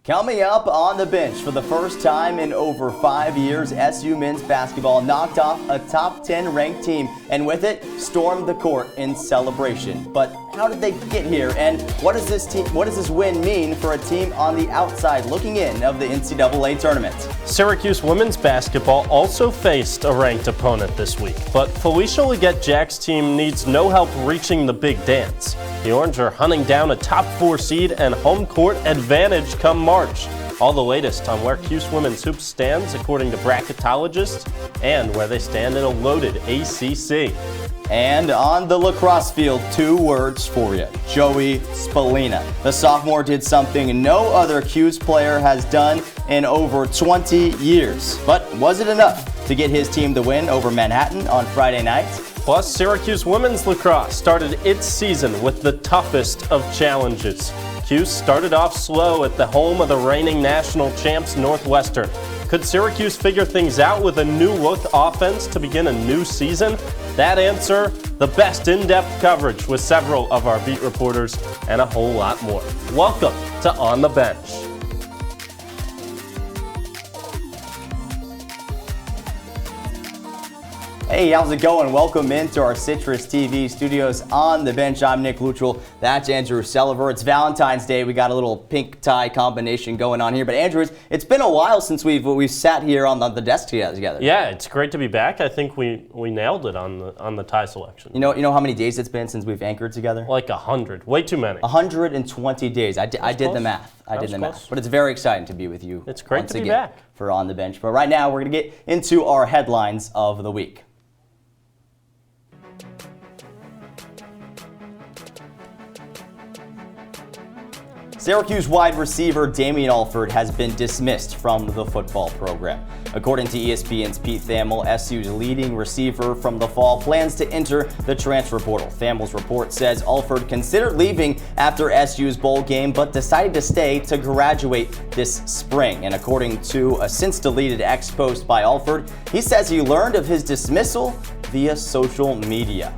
Coming up on the bench for the first time in over 5 years, SU men's basketball knocked off a top 10 ranked team and with it stormed the court in celebration. But how did they get here, and what does this win mean for a team on the outside looking in of the NCAA tournament? Syracuse women's basketball also faced a ranked opponent this week, but Felicia Leggett-Jack's team needs no help reaching the big dance. The Orange are hunting down a top 4 seed and home court advantage come March. All the latest on where Cuse women's hoops stands according to bracketologists and where they stand in a loaded ACC. And on the lacrosse field, 2 words for you: Joey Spallina. The sophomore did something no other Cuse player has done in over 20 years. But was it enough to get his team the win over Manhattan on Friday night? Plus, Syracuse women's lacrosse started its season with the toughest of challenges. Cuse started off slow at the home of the reigning national champs Northwestern. Could Syracuse figure things out with a new look offense to begin a new season? That answer, the best in-depth coverage with several of our beat reporters and a whole lot more. Welcome to On the Bench. Hey, how's it going? Welcome into our CitrusTV studios On the Bench. I'm Nick Luttrell. That's Andrew Selliver. It's Valentine's Day. We got a little pink tie combination going on here. But Andrew, it's been a while since we've sat here on the desk together. Yeah, it's great to be back. I think we nailed it on the tie selection. You know how many days it's been since we've anchored together? Like 100. Way too many. 120 days. I did the math. I did the math. But it's very exciting to be with you. It's great to be back for On the Bench. But right now, we're going to get into our headlines of the week. Syracuse wide receiver Damian Alford has been dismissed from the football program. According to ESPN's Pete Thamel, SU's leading receiver from the fall plans to enter the transfer portal. Thamel's report says Alford considered leaving after SU's bowl game, but decided to stay to graduate this spring. And according to a since-deleted X post by Alford, he says he learned of his dismissal via social media.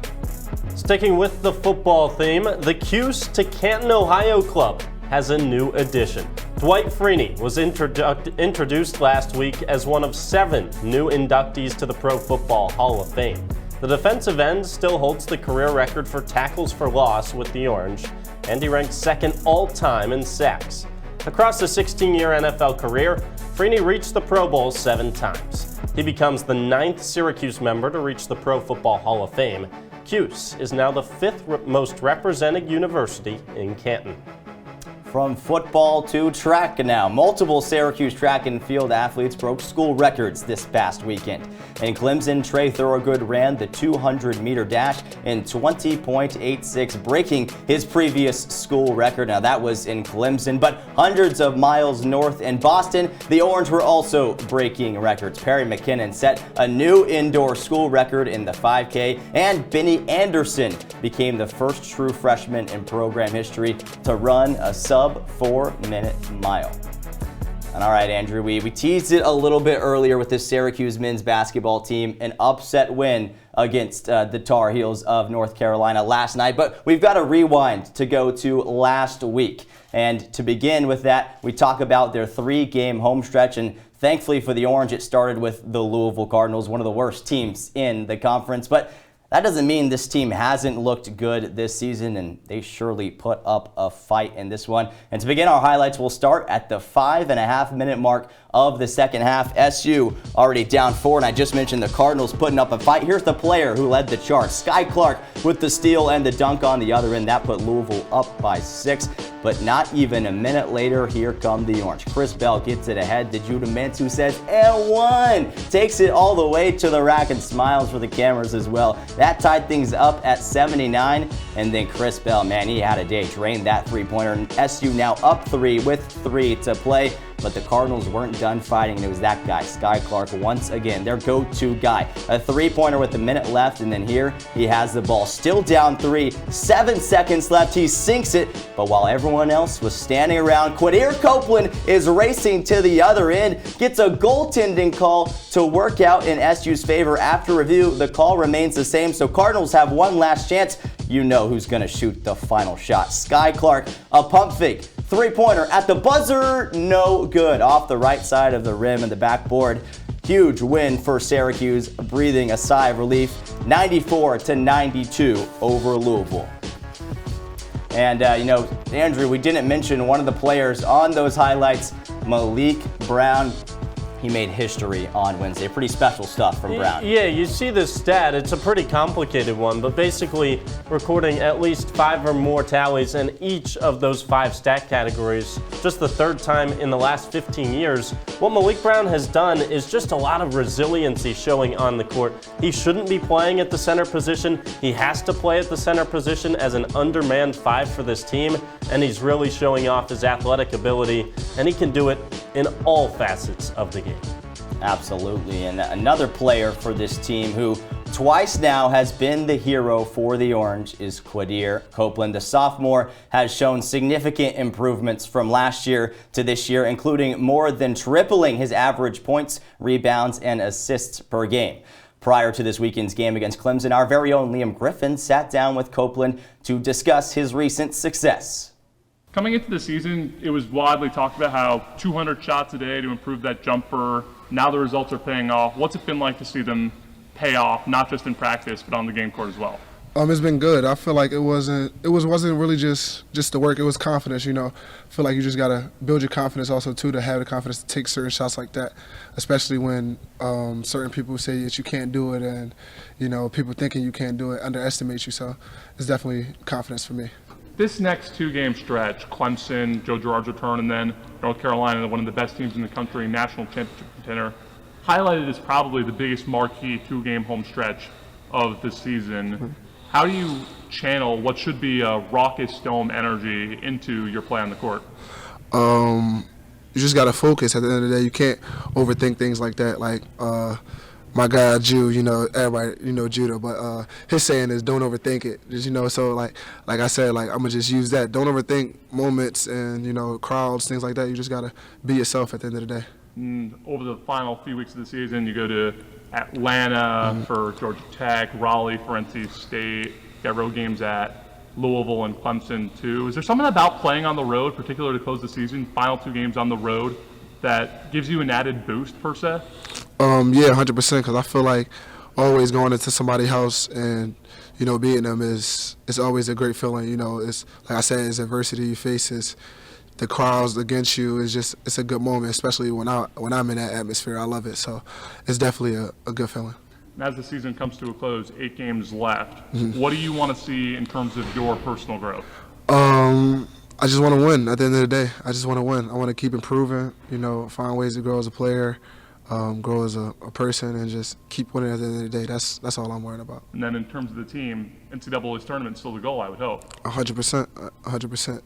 Sticking with the football theme, the Cuse to Canton, Ohio club has a new addition. Dwight Freeney was introduced last week as one of 7 new inductees to the Pro Football Hall of Fame. The defensive end still holds the career record for tackles for loss with the Orange, and he ranked 2nd all-time in sacks. Across a 16-year NFL career, Freeney reached the Pro Bowl 7 times. He becomes the 9th Syracuse member to reach the Pro Football Hall of Fame. Cuse is now the 5th most represented university in Canton. From football to track now. Multiple Syracuse track and field athletes broke school records this past weekend. In Clemson, Trey Thorogood ran the 200-meter dash in 20.86, breaking his previous school record. Now that was in Clemson, but hundreds of miles north in Boston, the Orange were also breaking records. Perry McKinnon set a new indoor school record in the 5K, and Benny Anderson became the first true freshman in program history to run a sub-4-minute mile. And all right, Andrew, we teased it a little bit earlier with this Syracuse men's basketball team, an upset win against the Tar Heels of North Carolina last night. But we've got to rewind to go to last week. And to begin with that, we talk about their 3-game home stretch. And thankfully for the Orange, it started with the Louisville Cardinals, one of the worst teams in the conference. But that doesn't mean this team hasn't looked good this season, and they surely put up a fight in this one. And to begin our highlights, we'll start at the 5.5-minute mark of the second half. SU already down 4, and I just mentioned the Cardinals putting up a fight. Here's the player who led the charge, Sky Clark, with the steal and the dunk on the other end. That put Louisville up by 6. But not even a minute later, here come the Orange. Chris Bell gets it ahead to Judah Mintz, who says, and 1! Takes it all the way to the rack and smiles for the cameras as well. That tied things up at 79. And then Chris Bell, man, he had a day. Drained that 3-pointer. And SU now up 3 with 3 to play. But the Cardinals weren't done fighting, and it was that guy, Sky Clark, once again, their go-to guy. A 3-pointer with a minute left, and then here he has the ball. Still down 3, 7 seconds left. He sinks it, but while everyone else was standing around, Quadir Copeland is racing to the other end, gets a goaltending call to work out in SU's favor. After review, the call remains the same, so Cardinals have one last chance. You know who's going to shoot the final shot. Sky Clark, a pump fake, Three-pointer at the buzzer, no good. Off the right side of the rim and the backboard. Huge win for Syracuse, breathing a sigh of relief, 94-92 over Louisville. And, Andrew, we didn't mention one of the players on those highlights, Malik Brown. He made history on Wednesday. Pretty special stuff from Brown. Yeah, you see this stat. It's a pretty complicated one, but basically recording at least 5 or more tallies in each of those 5 stat categories. Just the third time in the last 15 years. What Malik Brown has done is just a lot of resiliency showing on the court. He shouldn't be playing at the center position. He has to play at the center position as an undermanned 5 for this team, and he's really showing off his athletic ability, and he can do it in all facets of the game. Absolutely, and another player for this team who twice now has been the hero for the Orange is Quadir Copeland. The sophomore has shown significant improvements from last year to this year, including more than tripling his average points, rebounds, and assists per game. Prior to this weekend's game against Clemson, our very own Liam Griffin sat down with Copeland to discuss his recent success. Coming into the season, it was widely talked about how 200 shots a day to improve that jumper. Now the results are paying off. What's it been like to see them pay off, not just in practice, but on the game court as well? It's been good. I feel like it wasn't really just the work. It was confidence, I feel like you just got to build your confidence also, too, to have the confidence to take certain shots like that, especially when certain people say that you can't do it and, people thinking you can't do it underestimate you. So it's definitely confidence for me. This next 2-game stretch, Clemson, Joe Girard's return, and then North Carolina, one of the best teams in the country, national championship contender, highlighted as probably the biggest marquee 2-game home stretch of the season. Mm-hmm. How do you channel what should be a raucous dome energy into your play on the court? You just got to focus. At the end of the day, you can't overthink things like that. Like my guy Jew, everybody Judah, but his saying is don't overthink it. Just so like I said, I'm gonna just use that. Don't overthink moments and crowds, things like that. You just gotta be yourself at the end of the day. Over the final few weeks of the season, you go to Atlanta for Georgia Tech, Raleigh for NC State. You got road games at Louisville and Clemson too. Is there something about playing on the road, particularly to close the season, final 2 games on the road, that gives you an added boost per se? Yeah, 100%. Because I feel like always going into somebody's house and beating them is always a great feeling. It's like I said, it's adversity you face, it's the crowds against you. It's a good moment, especially when I'm in that atmosphere. I love it. So it's definitely a good feeling. And as the season comes to a close, 8 games left. What do you want to see in terms of your personal growth? I just want to win at the end of the day. I just want to win. I want to keep improving, find ways to grow as a player, grow as a person, and just keep winning at the end of the day. That's all I'm worried about. And then in terms of the team, NCAA's tournament is still the goal, I would hope. 100%. 100%.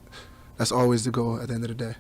That's always the goal at the end of the day.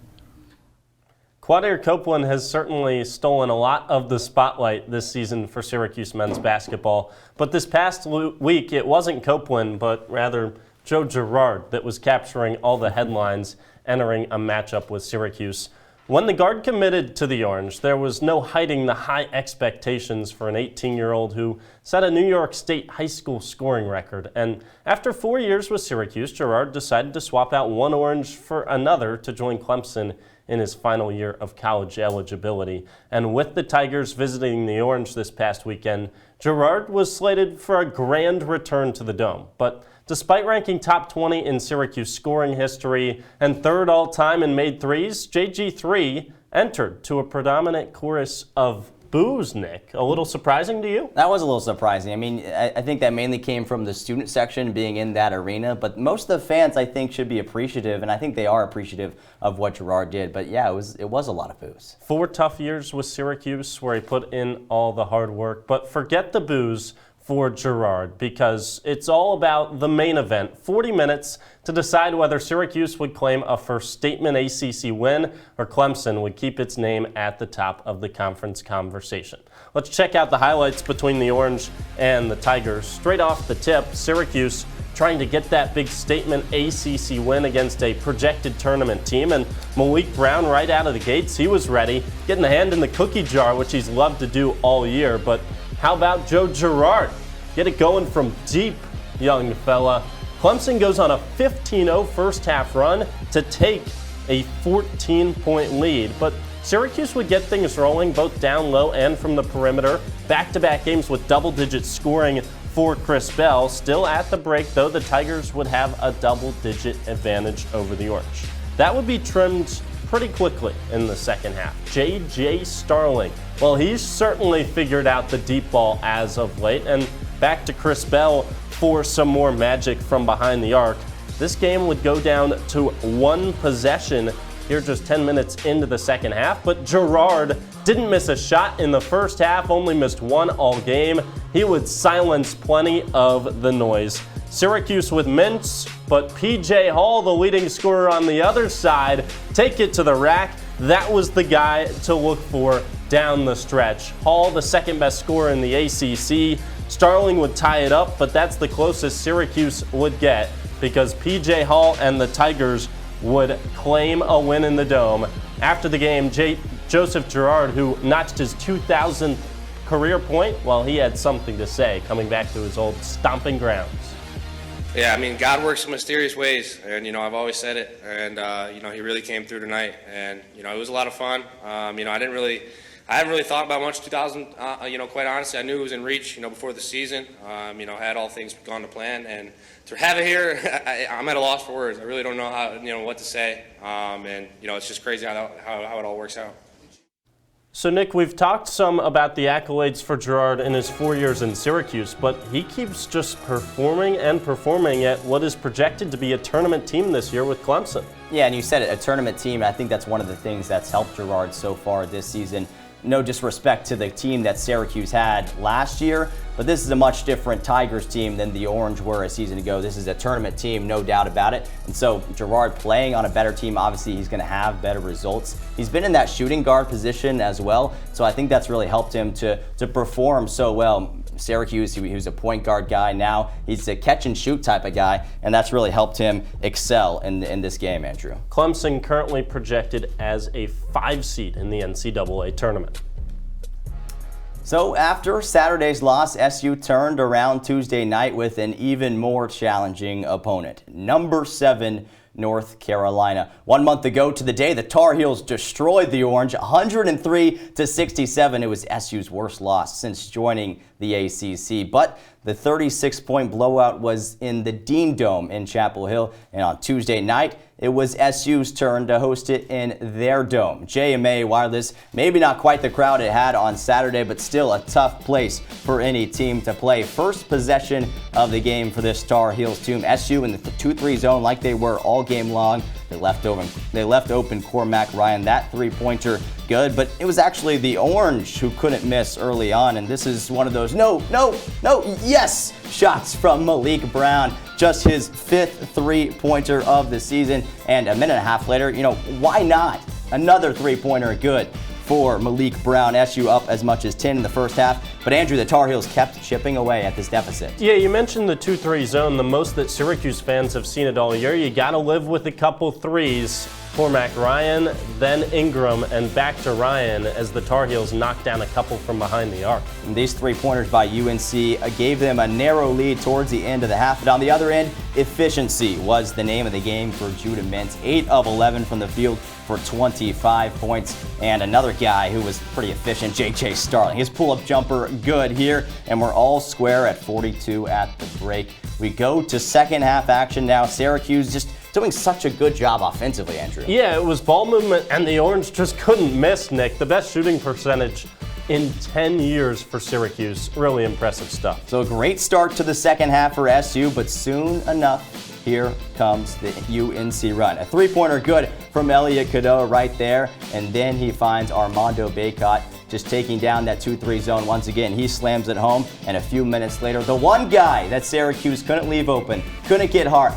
Quadir Copeland has certainly stolen a lot of the spotlight this season for Syracuse men's basketball. But this past week, it wasn't Copeland, but rather Joe Girard that was capturing all the headlines entering a matchup with Syracuse. When the guard committed to the Orange, there was no hiding the high expectations for an 18-year-old who set a New York State high school scoring record. And after 4 years with Syracuse, Girard decided to swap out one Orange for another to join Clemson in his final year of college eligibility. And with the Tigers visiting the Orange this past weekend, Girard was slated for a grand return to the Dome. But despite ranking top 20 in Syracuse scoring history and third all-time in made threes, JG3 entered to a predominant chorus of boos, Nick. A little surprising to you? That was a little surprising. I mean, I think that mainly came from the student section being in that arena, but most of the fans, I think, should be appreciative, and I think they are appreciative of what Girard did. But yeah, it was a lot of boos. 4 tough years with Syracuse where he put in all the hard work, but forget the boos for Girard, because it's all about the main event, 40 minutes to decide whether Syracuse would claim a first statement ACC win or Clemson would keep its name at the top of the conference conversation. Let's check out the highlights between the Orange and the Tigers. Straight off the tip, Syracuse trying to get that big statement ACC win against a projected tournament team, and Malik Brown right out of the gates, he was ready, getting a hand in the cookie jar, which he's loved to do all year. But how about Joe Girard? Get it going from deep, young fella. Clemson goes on a 15-0 first half run to take a 14-point lead. But Syracuse would get things rolling both down low and from the perimeter. Back-to-back games with double-digit scoring for Chris Bell. Still at the break, though, the Tigers would have a double-digit advantage over the Orange. That would be trimmed pretty quickly in the second half. J.J. Starling, well, he's certainly figured out the deep ball as of late. And back to Chris Bell for some more magic from behind the arc. This game would go down to one possession here just 10 minutes into the second half, but Girard didn't miss a shot in the first half, only missed one all game. He would silence plenty of the noise. Syracuse with mints, but P.J. Hall, the leading scorer on the other side, take it to the rack. That was the guy to look for down the stretch. Hall, the second best scorer in the ACC. Starling would tie it up, but that's the closest Syracuse would get because P.J. Hall and the Tigers would claim a win in the Dome. After the game, Joseph Girard, who notched his 2,000th career point, well, he had something to say, coming back to his old stomping grounds. Yeah, I mean, God works in mysterious ways, and, I've always said it, and, he really came through tonight, and, it was a lot of fun. I haven't really thought about much 2000, quite honestly. I knew it was in reach, before the season, had all things gone to plan, and to have it here, I'm at a loss for words. I really don't know how, what to say, and, it's just crazy how it all works out. So, Nick, we've talked some about the accolades for Girard in his 4 years in Syracuse, but he keeps just performing and performing at what is projected to be a tournament team this year with Clemson. Yeah, and you said it, a tournament team. I think that's one of the things that's helped Girard so far this season. No disrespect to the team that Syracuse had last year, but this is a much different Tigers team than the Orange were a season ago. This is a tournament team, no doubt about it. And so Girard playing on a better team, obviously he's going to have better results. He's been in that shooting guard position as well, so I think that's really helped him to perform so well. Syracuse, he was a point guard guy. Now he's a catch and shoot type of guy, and that's really helped him excel in this game, Andrew. Clemson currently projected as a 5 seed in the NCAA tournament. So after Saturday's loss, SU turned around Tuesday night with an even more challenging opponent, number 7 North Carolina. 1 month ago to the day, the Tar Heels destroyed the Orange 103-67. It was SU's worst loss since joining the ACC, but the 36-point blowout was in the Dean Dome in Chapel Hill, and on Tuesday night, it was SU's turn to host it in their dome. JMA Wireless, maybe not quite the crowd it had on Saturday, but still a tough place for any team to play. First possession of the game for this Tar Heels team. SU in the 2-3 zone like they were all game long. They left open Cormac Ryan. That three-pointer good, but it was actually the Orange who couldn't miss early on, and this is one of those yes shots from Malik Brown. Just his 5th three-pointer of the season, and a minute and a half later, why not? Another three-pointer good for Malik Brown. SU up as much as 10 in the first half, but Andrew, the Tar Heels kept chipping away at this deficit. Yeah, you mentioned the 2-3 zone, the most that Syracuse fans have seen it all year. You got to live with a couple threes. Cormac Ryan, then Ingram, and back to Ryan as the Tar Heels knocked down a couple from behind the arc. And these three-pointers by UNC gave them a narrow lead towards the end of the half. But on the other end, efficiency was the name of the game for Judah Mintz. 8 of 11 from the field for 25 points. And another guy who was pretty efficient, J.J. Starling. His pull-up jumper good here, and we're all square at 42 at the break. We go to second half action now. Syracuse just doing such a good job offensively, Andrew. Yeah, it was ball movement, and the Orange just couldn't miss, Nick. The best shooting percentage in 10 years for Syracuse. Really impressive stuff. So a great start to the second half for SU, but soon enough, here comes the UNC run. A three-pointer good from Elliot Cadeau right there, and then he finds Armando Bacot just taking down that 2-3 zone once again. He slams it home, and a few minutes later, the one guy that Syracuse couldn't leave open, couldn't get hot,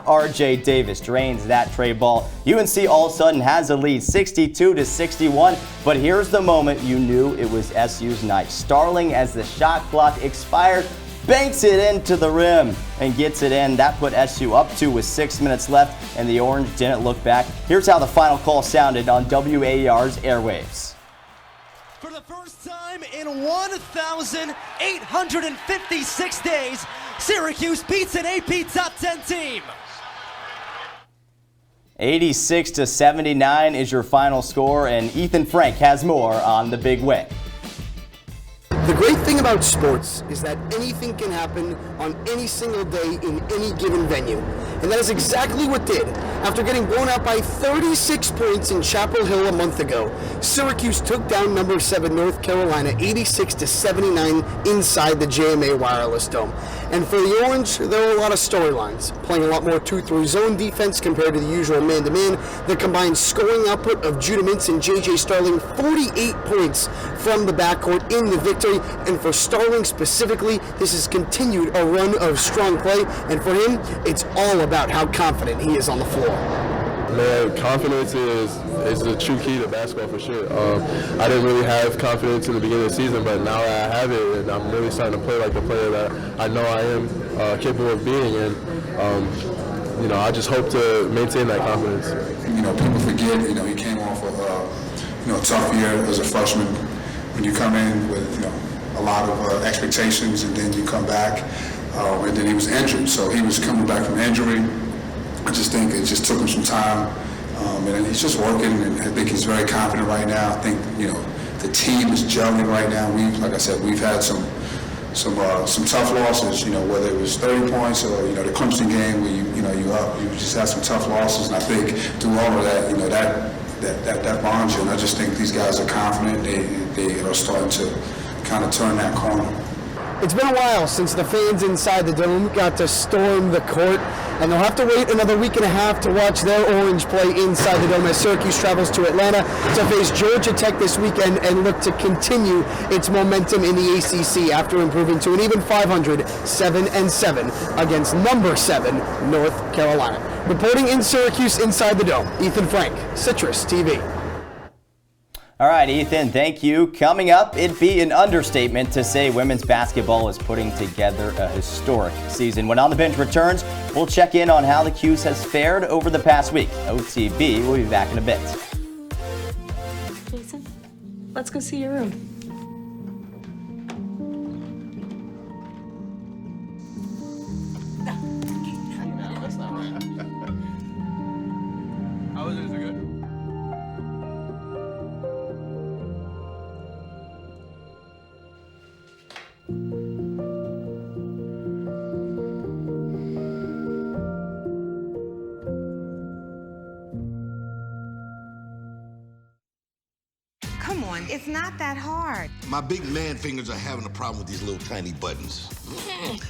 RJ Davis drains that tray ball. UNC all of a sudden has a lead, 62-61, but here's the moment you knew it was SU's night. Starling, as the shot clock expired, banks it into the rim and gets it in. That put SU up 2 with 6 minutes left, and the Orange didn't look back. Here's how the final call sounded on WAER's airwaves. For the first time in 1,856 days, Syracuse beats an AP Top 10 team. 86-79 is your final score, and Ethan Frank has more on the big win. The great thing about sports is that anything can happen on any single day in any given venue. And that is exactly what did. After getting blown out by 36 points in Chapel Hill a month ago, Syracuse took down number 7 North Carolina 86-79 inside the JMA Wireless Dome. And for the Orange, there were a lot of storylines, playing a lot more 2-3 zone defense compared to the usual man-to-man. The combined scoring output of Judah Mintz and J.J. Starling, 48 points from the backcourt in the victory. And for Starling specifically, this has continued a run of strong play. And for him, it's all about how confident he is on the floor. Man, confidence is the true key to basketball for sure. I didn't really have confidence in the beginning of the season, but now I have it, and I'm really starting to play like the player that I know I am capable of being. And you know, I just hope to maintain that confidence. You know, people forget. You know, he came off of a tough year as a freshman. When you come in with a lot of expectations, and then you come back, and then he was injured, so he was coming back from injury. I just think it just took him some time, and he's just working, and I think he's very confident right now. I think the team is gelling right now. Like I said, we've had some tough losses. Whether it was 30 points or the Clemson game where you just had some tough losses, and I think through all of that, that bonds you. And I just think these guys are confident. They are starting to kind of turn that corner. It's been a while since the fans inside the Dome got to storm the court, and they'll have to wait another week and a half to watch their Orange play inside the Dome as Syracuse travels to Atlanta to face Georgia Tech this weekend and look to continue its momentum in the ACC after improving to an even 500, 7-7 against number 7 North Carolina. Reporting in Syracuse inside the Dome, Ethan Frank, Citrus TV. All right, Ethan, thank you. Coming up, it'd be an understatement to say women's basketball is putting together a historic season. When On the Bench returns, we'll check in on how the 'Cuse has fared over the past week. OTB will be back in a bit. Jason, let's go see your room. That's not right. How is it? Is it good? Come on, it's not that hard. My big man fingers are having a problem with these little tiny buttons.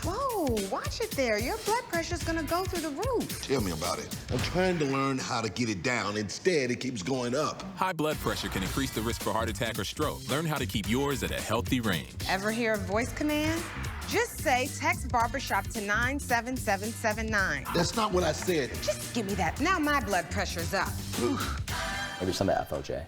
Whoa, watch it there. Your blood pressure's gonna go through the roof. Tell me about it. I'm trying to learn how to get it down. Instead, it keeps going up. High blood pressure can increase the risk for heart attack or stroke. Learn how to keep yours at a healthy range. Ever hear a voice command? Just say text barbershop to 97779. That's not what I said. Just give me that. Now my blood pressure's up. Maybe some of FOJ.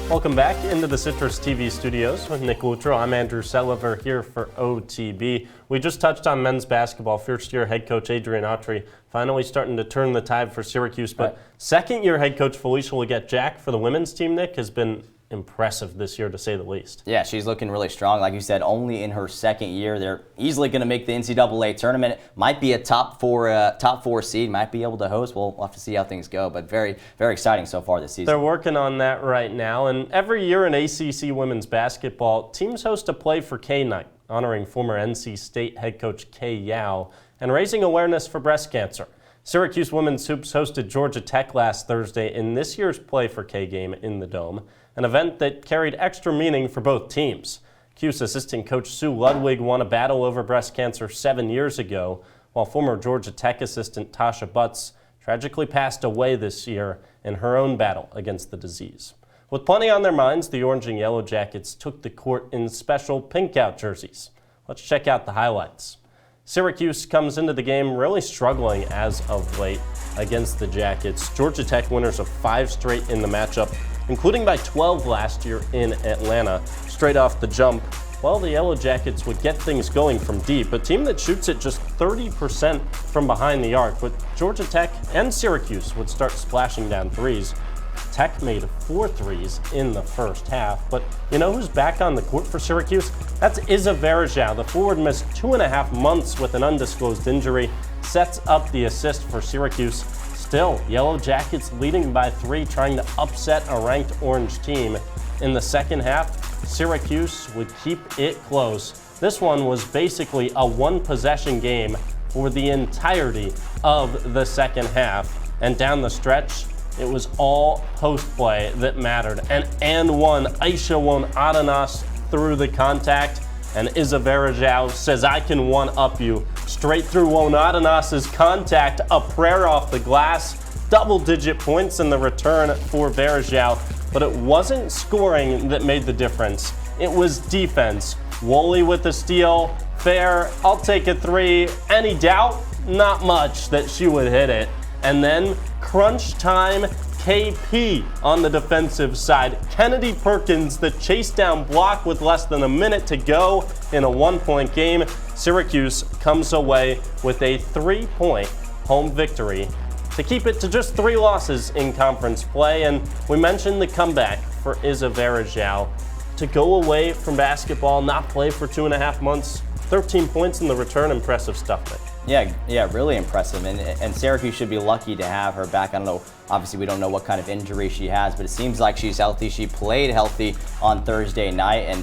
Welcome back into the Citrus TV studios with Nick Luttrell. I'm Andrew Sullivan here for OTB. We just touched on men's basketball. First-year head coach Adrian Autry finally starting to turn the tide for Syracuse. But second-year head coach Felicia Legette-Jack for the women's team, Nick, has been impressive this year, to say the least. Yeah, she's looking really strong. Like you said, only in her second year. They're easily going to make the NCAA tournament. Might be a top four seed. Might be able to host. We'll have to see how things go. But very, very exciting so far this season. They're working on that right now. And every year in ACC women's basketball, teams host a Play for K night, honoring former NC State head coach Kay Yao and raising awareness for breast cancer. Syracuse women's hoops hosted Georgia Tech last Thursday in this year's Play for K game in the Dome, an event that carried extra meaning for both teams. Cuse assistant coach Sue Ludwig won a battle over breast cancer 7 years ago, while former Georgia Tech assistant Tasha Butts tragically passed away this year in her own battle against the disease. With plenty on their minds, the Orange and Yellow Jackets took the court in special pink-out jerseys. Let's check out the highlights. Syracuse comes into the game really struggling as of late against the Jackets. Georgia Tech winners of 5 straight in the matchup, including by 12 last year in Atlanta. Straight off the jump, well, the Yellow Jackets would get things going from deep, a team that shoots at just 30% from behind the arc, but Georgia Tech and Syracuse would start splashing down threes. Tech made 4 threes in the first half, but you know who's back on the court for Syracuse? That's Iza Verejao. The forward missed 2.5 months with an undisclosed injury, sets up the assist for Syracuse. Still, Yellow Jackets leading by 3, trying to upset a ranked Orange team. In the second half, Syracuse would keep it close. This one was basically a one-possession game for the entirety of the second half, and down the stretch, it was all post play that mattered. And one, Aisha Won-Adanas through the contact, and Iza Verejao says, I can one-up you. Straight through Won-Adanas's contact, a prayer off the glass, double-digit points in the return for Verejao, but it wasn't scoring that made the difference. It was defense. Woolley with the steal, fair, I'll take a 3. Any doubt? Not much that she would hit it. And then crunch time, KP on the defensive side. Kennedy Perkins, the chase down block with less than a minute to go in a 1-point game. Syracuse comes away with a 3-point home victory to keep it to just 3 losses in conference play. And we mentioned the comeback for Iza Verejao. To go away from basketball, not play for 2.5 months, 13 points in the return, impressive stuff, Nick. Yeah, really impressive. And Syracuse should be lucky to have her back. I don't know, obviously we don't know what kind of injury she has, but it seems like she's healthy. She played healthy on Thursday night, and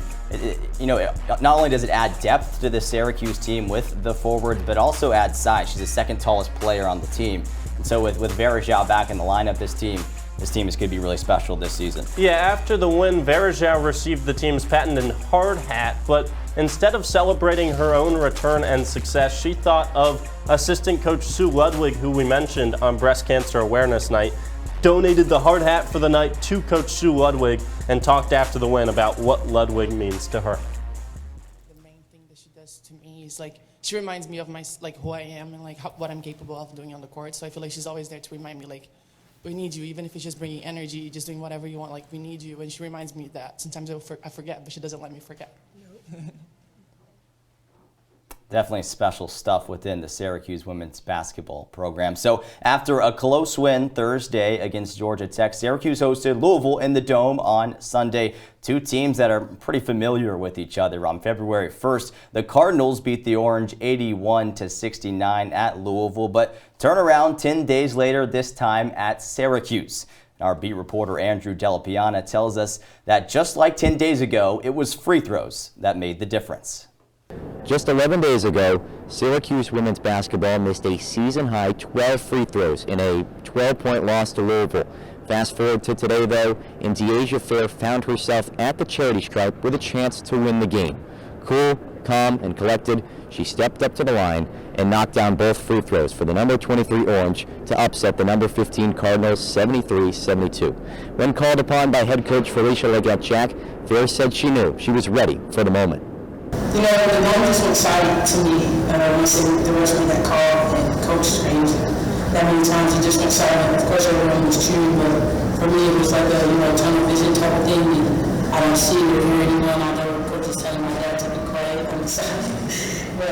not only does it add depth to the Syracuse team with the forwards, but also adds size. She's the second tallest player on the team. And so with Verejao back in the lineup, this team is going to be really special this season. Yeah, after the win, Verejao received the team's patented hard hat, but instead of celebrating her own return and success, she thought of assistant coach Sue Ludwig, who we mentioned on Breast Cancer Awareness Night, donated the hard hat for the night to Coach Sue Ludwig and talked after the win about what Ludwig means to her. The main thing that she does to me is she reminds me of who I am and what I'm capable of doing on the court. So I feel like she's always there to remind me we need you, even if it's just bringing energy, just doing whatever you want, we need you. And she reminds me of that. Sometimes I forget, but she doesn't let me forget. Definitely special stuff within the Syracuse women's basketball program. So after a close win Thursday against Georgia Tech, Syracuse hosted Louisville in the Dome on Sunday. 2 teams that are pretty familiar with each other. On February 1st, the Cardinals beat the Orange 81-69 at Louisville, but turn around 10 days later, this time at Syracuse. Our beat reporter Andrew Delapiana tells us that just like 10 days ago, it was free throws that made the difference. Just 11 days ago, Syracuse women's basketball missed a season-high 12 free throws in a 12-point loss to Louisville. Fast forward to today, though, and Deasia Fair found herself at the charity stripe with a chance to win the game. Cool, calm, and collected, she stepped up to the line and knocked down both free throws for the number 23 Orange to upset the number 15 Cardinals 73-72. When called upon by head coach Felicia Leggett-Jack, Fair said she knew she was ready for the moment. The moment is so exciting to me. We see the rest of that call and coach screams that many times. He just went silent. Of course, everyone was cheering, but for me, it was like a tunnel vision type of thing. And I don't see or hear anyone. I know coach is telling my dad to be quiet on the side, but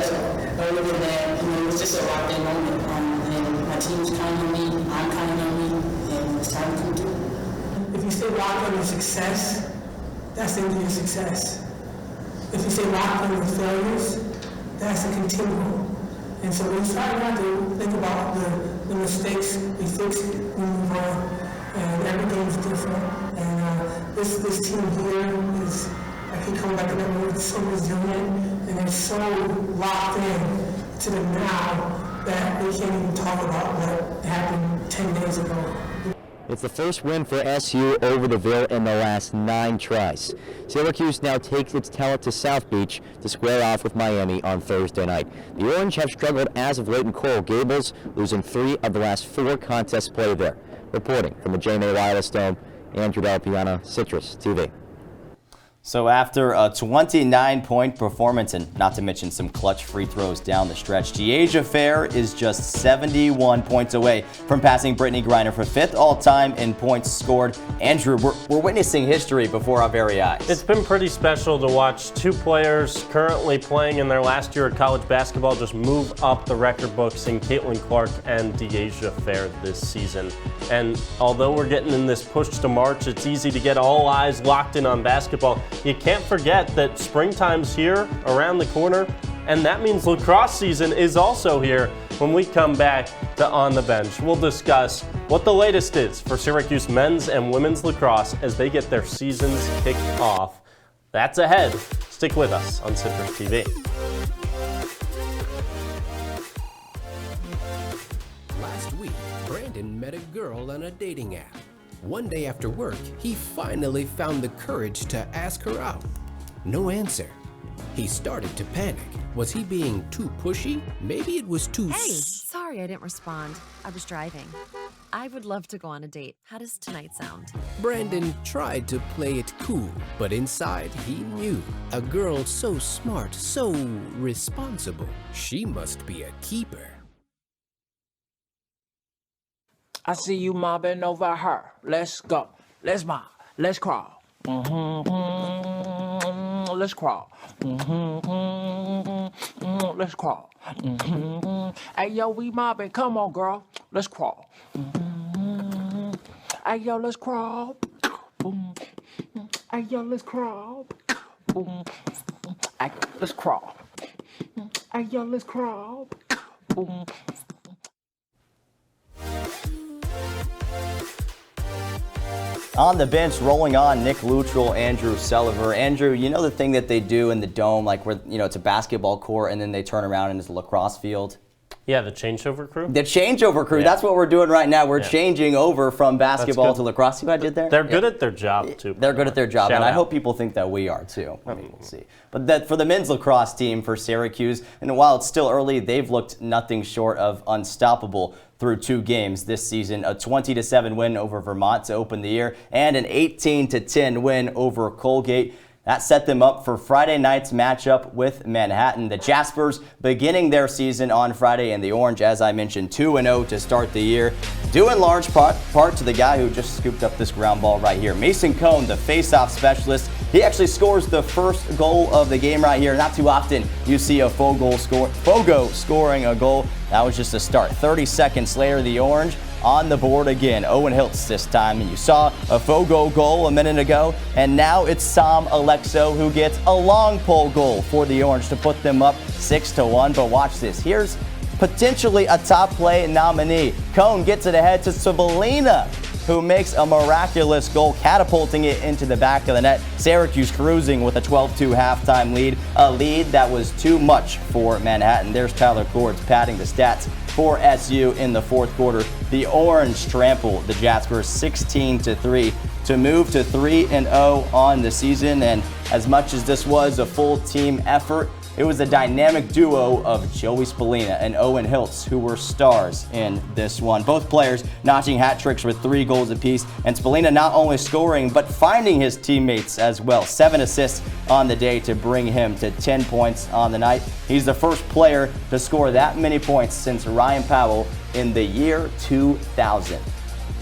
other than that, it was just a locked-in moment. And my team's counting on me. I'm counting on me, and it's time to come through. If you stay locked on your success, that's the end of your success. If you stay locked on your failures, that's a continuum. And so we try not to think about the mistakes. We fix it, we move on, and everything is different. And this team here is, I keep coming back to that word, so resilient, and they're so locked in to the now that they can't even talk about what happened 10 days ago. It's the first win for SU over the Ville in the last 9 tries. Syracuse now takes its talent to South Beach to square off with Miami on Thursday night. The Orange have struggled as of late in Coral Gables, losing 3 of the last 4 contests played there. Reporting from the J. May Wireless Dome, Andrew Delapiana, Citrus TV. So after a 29-point performance, and not to mention some clutch free throws down the stretch, De'Asia Fair is just 71 points away from passing Brittany Griner for 5th all-time in points scored. Andrew, we're witnessing history before our very eyes. It's been pretty special to watch two players currently playing in their last year of college basketball just move up the record books in Caitlin Clark and De'Asia Fair this season. And although we're getting in this push to March, it's easy to get all eyes locked in on basketball. You can't forget that springtime's here around the corner, and that means lacrosse season is also here when we come back to On the Bench. We'll discuss what the latest is for Syracuse men's and women's lacrosse as they get their seasons kicked off. That's ahead. Stick with us on Citrus TV. Last week, Brandon met a girl on a dating app. One day after work, he finally found the courage to ask her out. No answer. He started to panic. Was he being too pushy? Maybe it was too... Hey, sorry I didn't respond. I was driving. I would love to go on a date. How does tonight sound? Brandon tried to play it cool, but inside he knew. A girl so smart, so responsible. She must be a keeper. I see you mobbing over her. Let's go. Let's mob. Let's crawl. Let's crawl. Let's crawl. Hey, yo, we mobbing. Come on, girl. Let's crawl. Hey, yo, let's crawl. Hey, yo, let's crawl. Hey, let's crawl. Hey, yo, let's crawl. On the bench, rolling on, Nick Luttrell, Andrew Sullivan. Andrew, you know the thing that they do in the dome, like where, you know, it's a basketball court and then they turn around and it's a lacrosse field? Yeah, the changeover crew? The changeover crew. Yeah. That's what we're doing right now. We're changing over from basketball to lacrosse. See what I did there? They're good at their job, too. They're good at their job, and I hope people think that we are, too. I mean, we'll see. But that for the men's lacrosse team for Syracuse, and while it's still early, they've looked nothing short of unstoppable through 2 games this season. A 20-7 win over Vermont to open the year, and an 18-10 win over Colgate. That set them up for Friday night's matchup with Manhattan. The Jaspers beginning their season on Friday in the orange, as I mentioned, 2-0 to start the year. Due in large part to the guy who just scooped up this ground ball right here. Mason Cohn, the face-off specialist. He actually scores the first goal of the game right here. Not too often you see a Fogo scoring a goal. That was just a start. 30 seconds later, the orange on the board again. Owen Hiltz this time, and you saw a Fogo goal a minute ago, and now it's Sam Alexo who gets a long pole goal for the Orange to put them up 6-1. But watch this. Here's potentially a top play nominee. Cohn gets it ahead to Sabalina, who makes a miraculous goal, catapulting it into the back of the net. Syracuse cruising with a 12-2 halftime lead, a lead that was too much for Manhattan. There's Tyler Cords padding the stats for SU in the fourth quarter. The Orange trampled the Jaspers 16-3 to move to 3-0 on the season. And as much as this was a full team effort, it was a dynamic duo of Joey Spallina and Owen Hiltz who were stars in this one. Both players notching hat tricks with 3 goals apiece, and Spallina not only scoring but finding his teammates as well. 7 assists on the day to bring him to 10 points on the night. He's the first player to score that many points since Ryan Powell in the year 2000.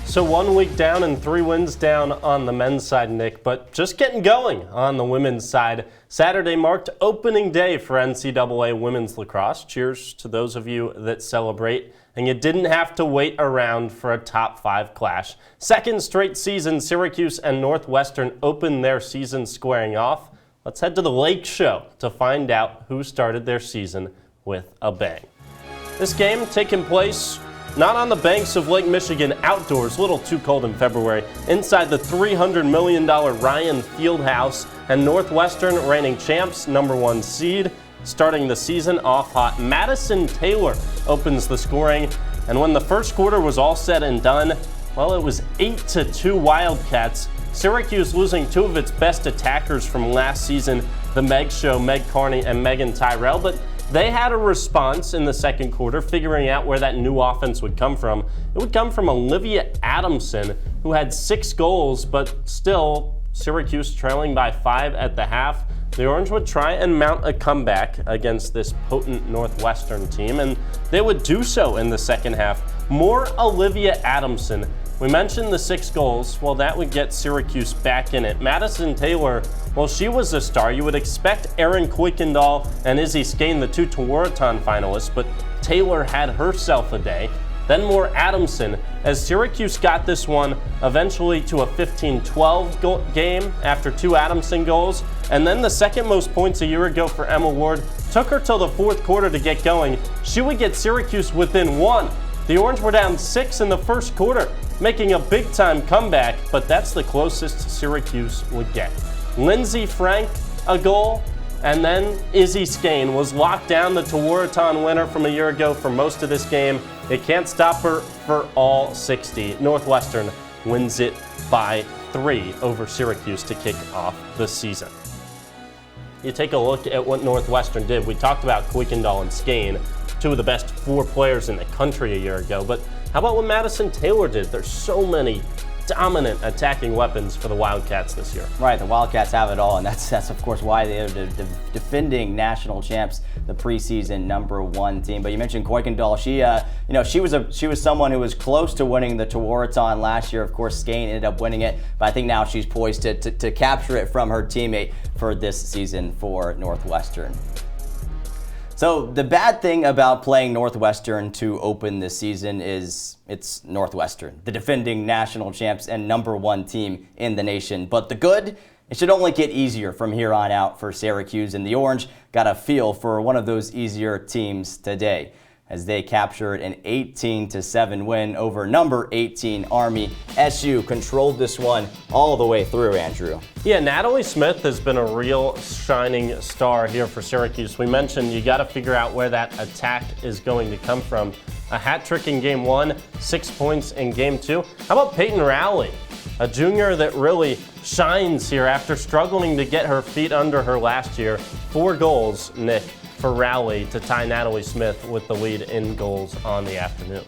So 1 week down and 3 wins down on the men's side, Nick, but just getting going on the women's side. Saturday marked opening day for NCAA women's lacrosse. Cheers to those of you that celebrate. And you didn't have to wait around for a top 5 clash. Second straight season, Syracuse and Northwestern opened their season squaring off. Let's head to the Lake Show to find out who started their season with a bang. This game taking place not on the banks of Lake Michigan, outdoors, a little too cold in February, inside the $300 million Ryan Fieldhouse, and Northwestern reigning champs, #1 seed, starting the season off hot. Madison Taylor opens the scoring, and when the first quarter was all said and done, well, it was 8-2 Wildcats. Syracuse losing 2 of its best attackers from last season, the Meg Show, Meg Carney and Megan Tyrell, but they had a response in the second quarter, figuring out where that new offense would come from. It would come from Olivia Adamson, who had 6 goals, but still Syracuse trailing by 5 at the half. The Orange would try and mount a comeback against this potent Northwestern team, and they would do so in the second half. More Olivia Adamson. We mentioned the 6 goals. Well, that would get Syracuse back in it. Madison Taylor, well, she was a star. You would expect Erin Kuykendall and Izzy Skane, the 2 Tewaaraton finalists, but Taylor had herself a day. Then more Adamson, as Syracuse got this one eventually to a 15-12 game after 2 Adamson goals. And then the second most points a year ago for Emma Ward took her till the 4th quarter to get going. She would get Syracuse within 1. The Orange were down 6 in the 1st quarter, making a big-time comeback, but that's the closest Syracuse would get. Lindsay Frank, a goal, and then Izzy Skane was locked down, the Tewaaraton winner from a year ago, for most of this game. It can't stop her for all 60. Northwestern wins it by 3 over Syracuse to kick off the season. You take a look at what Northwestern did. We talked about Kuykendall and Skane, 2 of the best 4 players in the country a year ago, but how about what Madison Taylor did? There's so many dominant attacking weapons for the Wildcats this year. Right, the Wildcats have it all, and that's of course why they're the defending national champs, the preseason #1 team. But you mentioned Kuykendall. She was someone who was close to winning the Tewaaraton last year. Of course, Skane ended up winning it, but I think now she's poised to capture it from her teammate for this season for Northwestern. So the bad thing about playing Northwestern to open this season is it's Northwestern, the defending national champs and #1 team in the nation. But the good, it should only get easier from here on out for Syracuse, and the Orange got a feel for one of those easier teams today as they captured an 18-7 win over number 18 Army. SU controlled this one all the way through, Andrew. Yeah, Natalie Smith has been a real shining star here for Syracuse. We mentioned you got to figure out where that attack is going to come from. A hat trick in game 1, 6 points in game 2. How about Peyton Rowley, a junior that really shines here after struggling to get her feet under her last year? 4 goals, Nick, for Rowley to tie Natalie Smith with the lead in goals on the afternoon.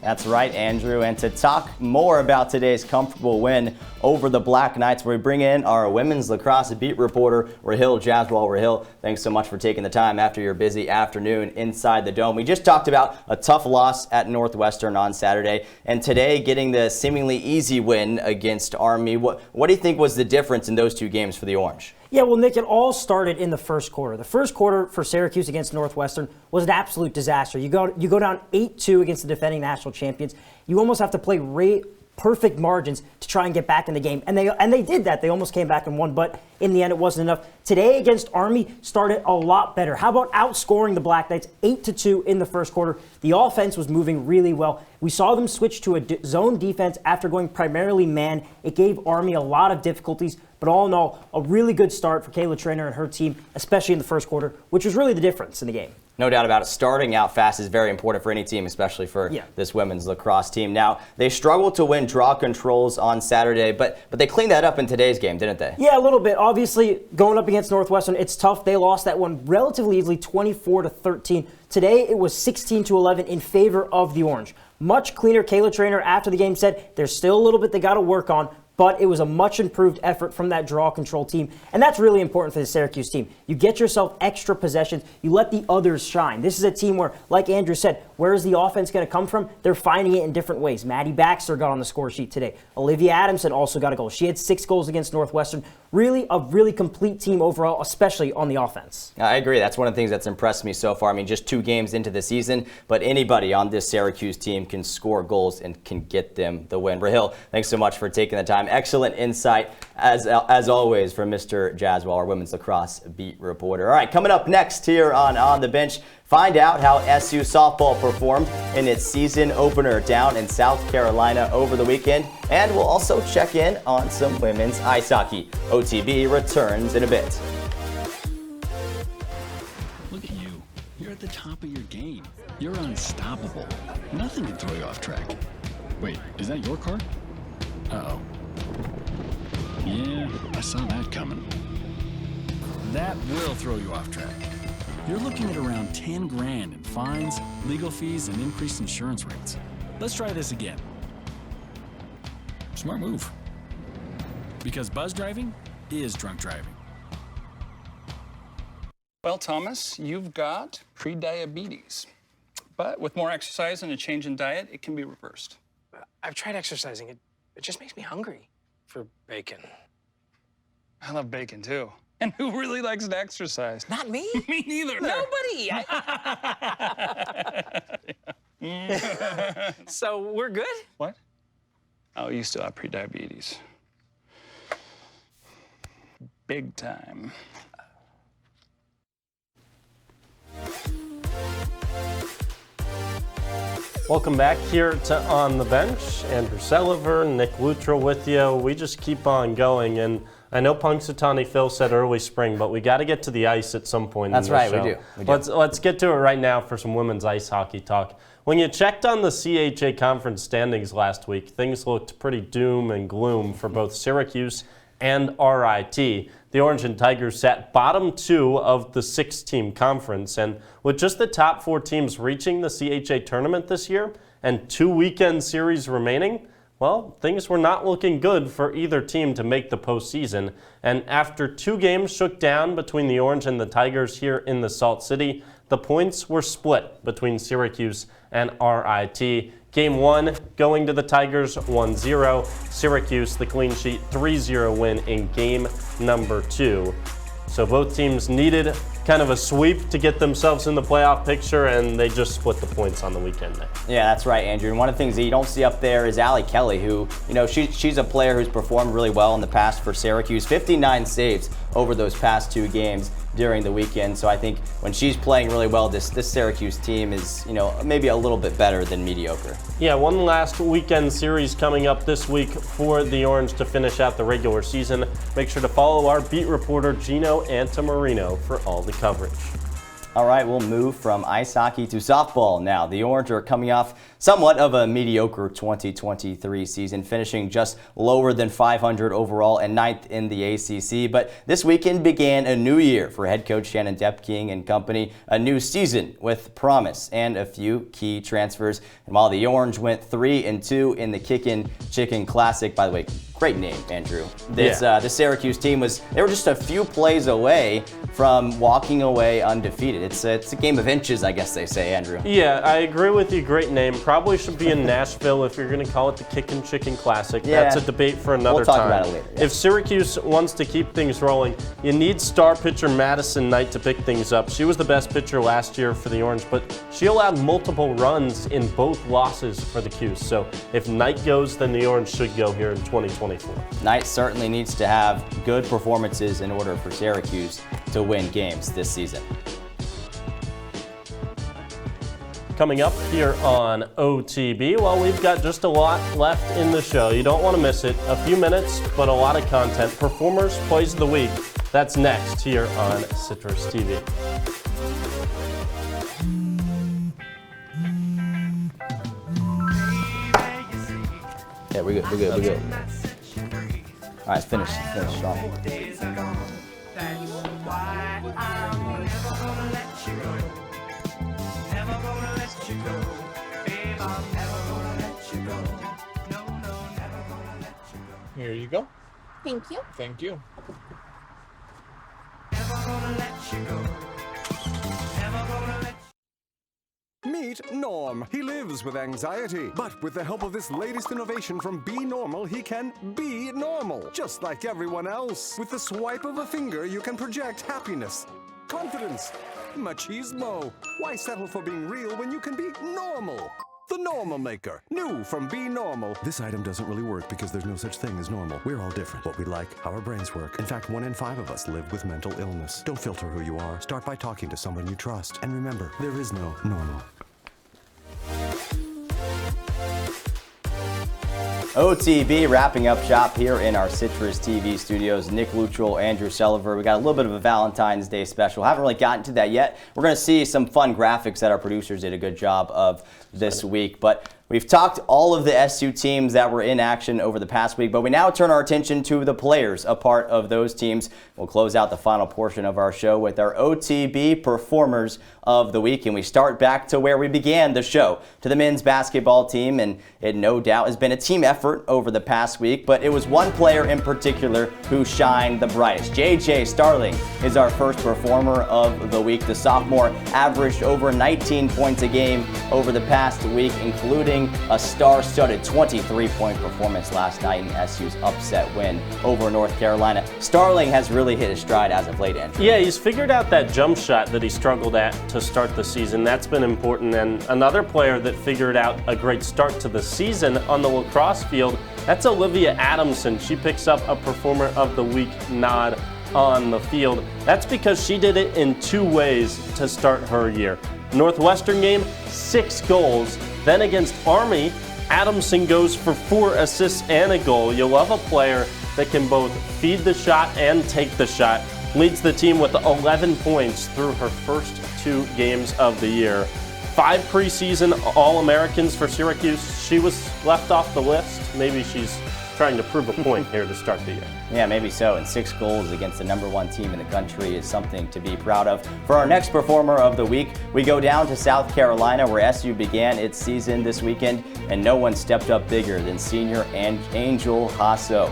That's right, Andrew. And to talk more about today's comfortable win over the Black Knights, we bring in our women's lacrosse beat reporter, Rahil Jaswal. Rahil, thanks so much for taking the time after your busy afternoon inside the Dome. We just talked about a tough loss at Northwestern on Saturday, and today getting the seemingly easy win against Army. What do you think was the difference in those 2 games for the Orange? Yeah, well, Nick, it all started in the first quarter. The first quarter for Syracuse against Northwestern was an absolute disaster. You go down 8-2 against the defending national champions. You almost have to play perfect margins to try and get back in the game. And they did that. They almost came back and won, but in the end it wasn't enough. Today against Army started a lot better. How about outscoring the Black Knights 8-2 in the first quarter? The offense was moving really well. We saw them switch to a zone defense after going primarily man. It gave Army a lot of difficulties, but all in all, a really good start for Kayla Traynor and her team, especially in the first quarter, which was really the difference in the game. No doubt about it. Starting out fast is very important for any team, especially for this women's lacrosse team. Now, they struggled to win draw controls on Saturday, but they cleaned that up in today's game, didn't they? Yeah, a little bit. Obviously, going up against Northwestern, it's tough. They lost that one relatively easily, 24-13. Today, it was 16-11 in favor of the Orange. Much cleaner. Kayla Traynor, after the game, said there's still a little bit they got to work on, but it was a much improved effort from that draw control team, and that's really important for the Syracuse team. You get yourself extra possessions, you let the others shine. This is a team where, like Andrew said, where is the offense going to come from? They're finding it in different ways. Maddie Baxter got on the score sheet today. Olivia Adamson also got a goal. She had 6 goals against Northwestern. Really a really complete team overall, especially on the offense. I agree. That's one of the things that's impressed me so far. I mean, just 2 games into the season, but anybody on this Syracuse team can score goals and can get them the win. Rahil, thanks so much for taking the time. Excellent insight, as always, from Mr. Jaswal, our women's lacrosse beat reporter. All right, coming up next here on the bench, find out how SU softball performed in its season opener down in South Carolina over the weekend, and we'll also check in on some women's ice hockey. OTB returns in a bit. Look at you. You're at the top of your game. You're unstoppable. Nothing can throw you off track. Wait, is that your car? Uh-oh. Yeah, I saw that coming. That will throw you off track. You're looking at around 10 grand in fines, legal fees, and increased insurance rates. Let's try this again. Smart move. Because buzz driving is drunk driving. Well, Thomas, you've got pre-diabetes. But with more exercise and a change in diet, it can be reversed. I've tried exercising. It just makes me hungry for bacon. I love bacon, too. And who really likes to exercise? Not me. Me neither. Nobody. So we're good? What? Oh, you still have pre-diabetes. Big time. Welcome back here to On the Bench. Andrew Selliver, Nick Luttrell with you. We just keep on going, and I know Punxsutawney Phil said early spring, but we got to get to the ice at some point. That's in right, show. we do. Let's get to it right now for some women's ice hockey talk. When you checked on the CHA conference standings last week, things looked pretty doom and gloom for both Syracuse and RIT. The Orange and Tigers sat bottom 2 of the 6-team conference, and with just the top 4 teams reaching the CHA tournament this year and 2 weekend series remaining, well, things were not looking good for either team to make the postseason. And after 2 games shook down between the Orange and the Tigers here in the Salt City, the points were split between Syracuse and RIT. Game 1 going to the Tigers 1-0. Syracuse, the clean sheet 3-0 win in game number 2. So both teams needed kind of a sweep to get themselves in the playoff picture, and they just split the points on the weekend there. Yeah, that's right, Andrew. And one of the things that you don't see up there is Allie Kelly, who, she's a player who's performed really well in the past for Syracuse. 59 saves over those past 2 games during the weekend. So I think when she's playing really well, this Syracuse team is, maybe a little bit better than mediocre. Yeah, one last weekend series coming up this week for the Orange to finish out the regular season. Make sure to follow our beat reporter Gino Antamarino for all the coverage. All right, we'll move from ice hockey to softball now. The Orange are coming off somewhat of a mediocre 2023 season, finishing just lower than 500 overall and 9th in the ACC. But this weekend began a new year for head coach Shannon Depking and company, a new season with promise and a few key transfers. And while the Orange went 3-2 in the Kickin' Chicken Classic, by the way, great name, Andrew. This Syracuse team they were just a few plays away from walking away undefeated. It's a game of inches, I guess they say, Andrew. Yeah, I agree with you. Great name. Probably should be in Nashville if you're going to call it the Kickin' Chicken Classic. Yeah. That's a debate for another We'll talk time. about it later. Yeah. If Syracuse wants to keep things rolling, you need star pitcher Madison Knight to pick things up. She was the best pitcher last year for the Orange, but she allowed multiple runs in both losses for the Cuse. So if Knight goes, then the Orange should go here in 2024. Knight certainly needs to have good performances in order for Syracuse to win games this season. Coming up here on OTB, well, we've got just a lot left in the show. You don't want to miss it. A few minutes, but a lot of content. Performers, Plays of the Week. That's next here on Citrus TV. Yeah, we're good. All right, finish strong. Here you go. Thank you. Thank you. Meet Norm. He lives with anxiety, but with the help of this latest innovation from Be Normal, he can be normal, just like everyone else. With the swipe of a finger, you can project happiness, confidence, machismo. Why settle for being real when you can be normal? The Normal Maker. New from Be Normal. This item doesn't really work because there's no such thing as normal. We're all different. What we like, how our brains work. In fact, 1 in 5 of us live with mental illness. Don't filter who you are. Start by talking to someone you trust. And remember, there is no normal. OTB wrapping up shop here in our Citrus TV studios. Nick Luttrell, Andrew Selliver. We got a little bit of a Valentine's Day special. Haven't really gotten to that yet. We're going to see some fun graphics that our producers did a good job of this week. But We've talked all of the SU teams that were in action over the past week, but we now turn our attention to the players a part of those teams. We'll close out the final portion of our show with our OTB performers of the week, and we start back to where we began the show, to the men's basketball team, and it no doubt has been a team effort over the past week, but it was one player in particular who shined the brightest. JJ Starling is our first performer of the week. The sophomore averaged over 19 points a game over the past week, including a star-studded 23-point performance last night in SU's upset win over North Carolina. Starling has really hit his stride as of late, Andrew. Yeah, he's figured out that jump shot that he struggled at to start the season. That's been important. And another player that figured out a great start to the season on the lacrosse field, that's Olivia Adamson. She picks up a Performer of the Week nod on the field. That's because she did it in two ways to start her year. Northwestern game, 6 goals. Then against Army, Adamson goes for 4 assists and a goal. You love a player that can both feed the shot and take the shot. Leads the team with 11 points through her first 2 games of the year. 5 preseason All-Americans for Syracuse. She was left off the list. Maybe she's trying to prove a point here to start the year. Yeah, maybe so. And 6 goals against the #1 team in the country is something to be proud of. For our next performer of the week, we go down to South Carolina, where SU began its season this weekend, and no one stepped up bigger than senior Angel Hasso.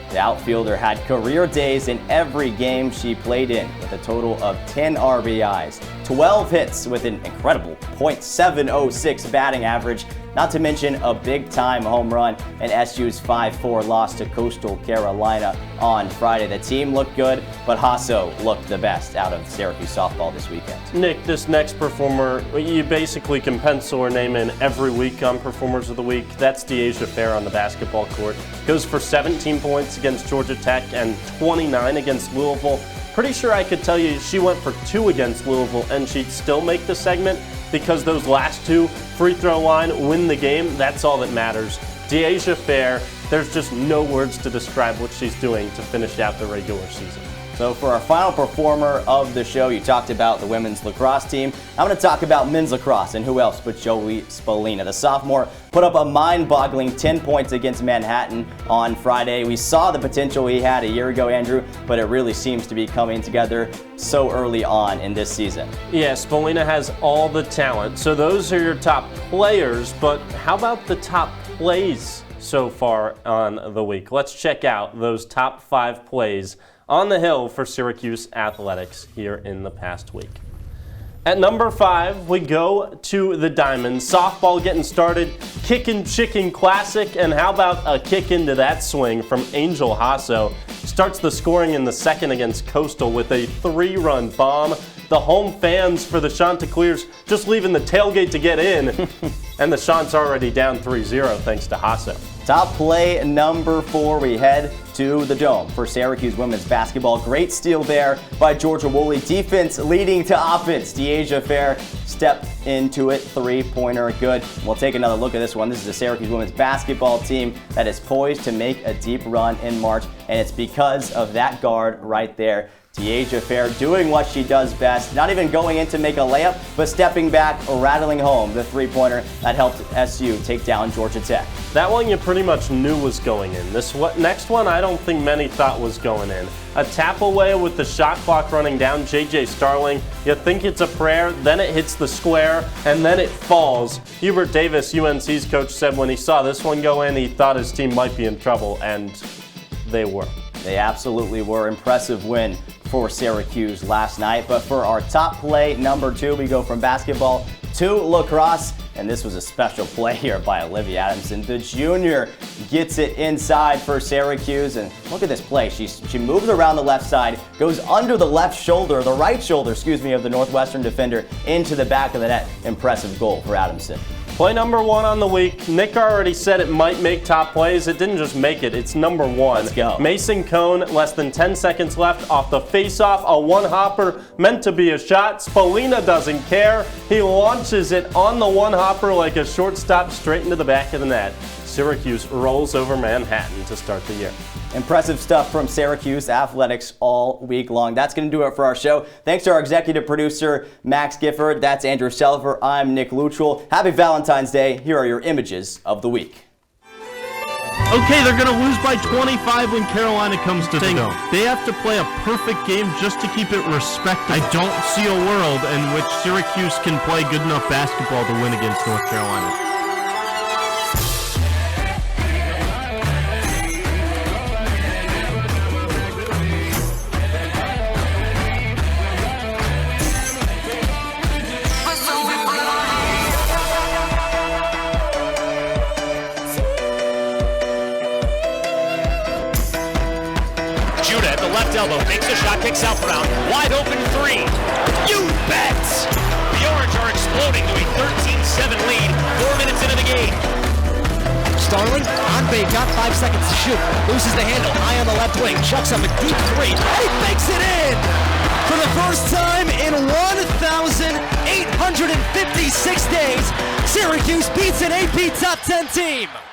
The outfielder had career days in every game she played in, with a total of 10 RBIs, 12 hits with an incredible .706 batting average, not to mention a big-time home run and SU's 5-4 loss to Coastal Carolina on Friday. The team looked good, but Hasso looked the best out of Syracuse softball this weekend. Nick, this next performer, you basically can pencil her name in every week on Performers of the Week. That's Deasia Fair on the basketball court. Goes for 17 points against Georgia Tech and 29 against Louisville. Pretty sure I could tell you she went for 2 against Louisville and she'd still make the segment, because those last 2 free throw line win the game. That's all that matters. Deasia Fair, there's just no words to describe what she's doing to finish out the regular season. So for our final performer of the show, you talked about the women's lacrosse team. I'm going to talk about men's lacrosse, and who else but Joey Spolina. The sophomore put up a mind-boggling 10 points against Manhattan on Friday. We saw the potential he had a year ago, Andrew, but it really seems to be coming together so early on in this season. Yeah, Spolina has all the talent. So those are your top players, but how about the top plays so far on the week? Let's check out those top 5 plays on the hill for Syracuse athletics here in the past week. At number 5, we go to the Diamonds. Softball getting started, Kickin' Chicken Classic, and how about a kick into that swing from Angel Hasso? Starts the scoring in the second against Coastal with a 3-run bomb. The home fans for the Chanticleers just leaving the tailgate to get in, and the Chants already down 3-0 thanks to Hasso. Top play number 4, we head to the Dome for Syracuse women's basketball. Great steal there by Georgia Woolley. Defense leading to offense. Deasia Fair stepped into it. 3-pointer good. We'll take another look at this one. This is a Syracuse women's basketball team that is poised to make a deep run in March, and it's because of that guard right there. Deasia Fair doing what she does best, not even going in to make a layup, but stepping back, rattling home the 3-pointer that helped SU take down Georgia Tech. That one you pretty much knew was going in. This next one I don't think many thought was going in. A tap away with the shot clock running down, JJ Starling. You think it's a prayer, then it hits the square, and then it falls. Hubert Davis, UNC's coach, said when he saw this one go in, he thought his team might be in trouble, and they were. They absolutely were. Impressive win for Syracuse last night. But for our top play number 2, we go from basketball to lacrosse. And this was a special play here by Olivia Adamson. The junior gets it inside for Syracuse. And look at this play. She moves around the left side, goes under the right shoulder, of the Northwestern defender into the back of the net. Impressive goal for Adamson. Play number 1 on the week. Nick already said it might make top plays. It didn't just make it, it's number 1. Let's go. Mason Cone, less than 10 seconds left off the face-off. A one-hopper meant to be a shot. Spolina doesn't care. He launches it on the one-hopper like a shortstop straight into the back of the net. Syracuse rolls over Manhattan to start the year. Impressive stuff from Syracuse athletics all week long. That's going to do it for our show. Thanks to our executive producer, Max Gifford. That's Andrew Selver. I'm Nick Luttrell. Happy Valentine's Day. Here are your images of the week. Okay, they're going to lose by 25 when Carolina comes to the Dome. They have to play a perfect game just to keep it respectable. I don't see a world in which Syracuse can play good enough basketball to win against North Carolina. Left elbow, makes a shot, kicks out Brown. Wide open three. You bet! The Orange are exploding to a 13-7 lead, 4 minutes into the game. Starling on bait, got 5 seconds to shoot. Loses the handle, high on the left wing, chucks up a deep three. He makes it in! For the first time in 1,856 days, Syracuse beats an AP top 10 team.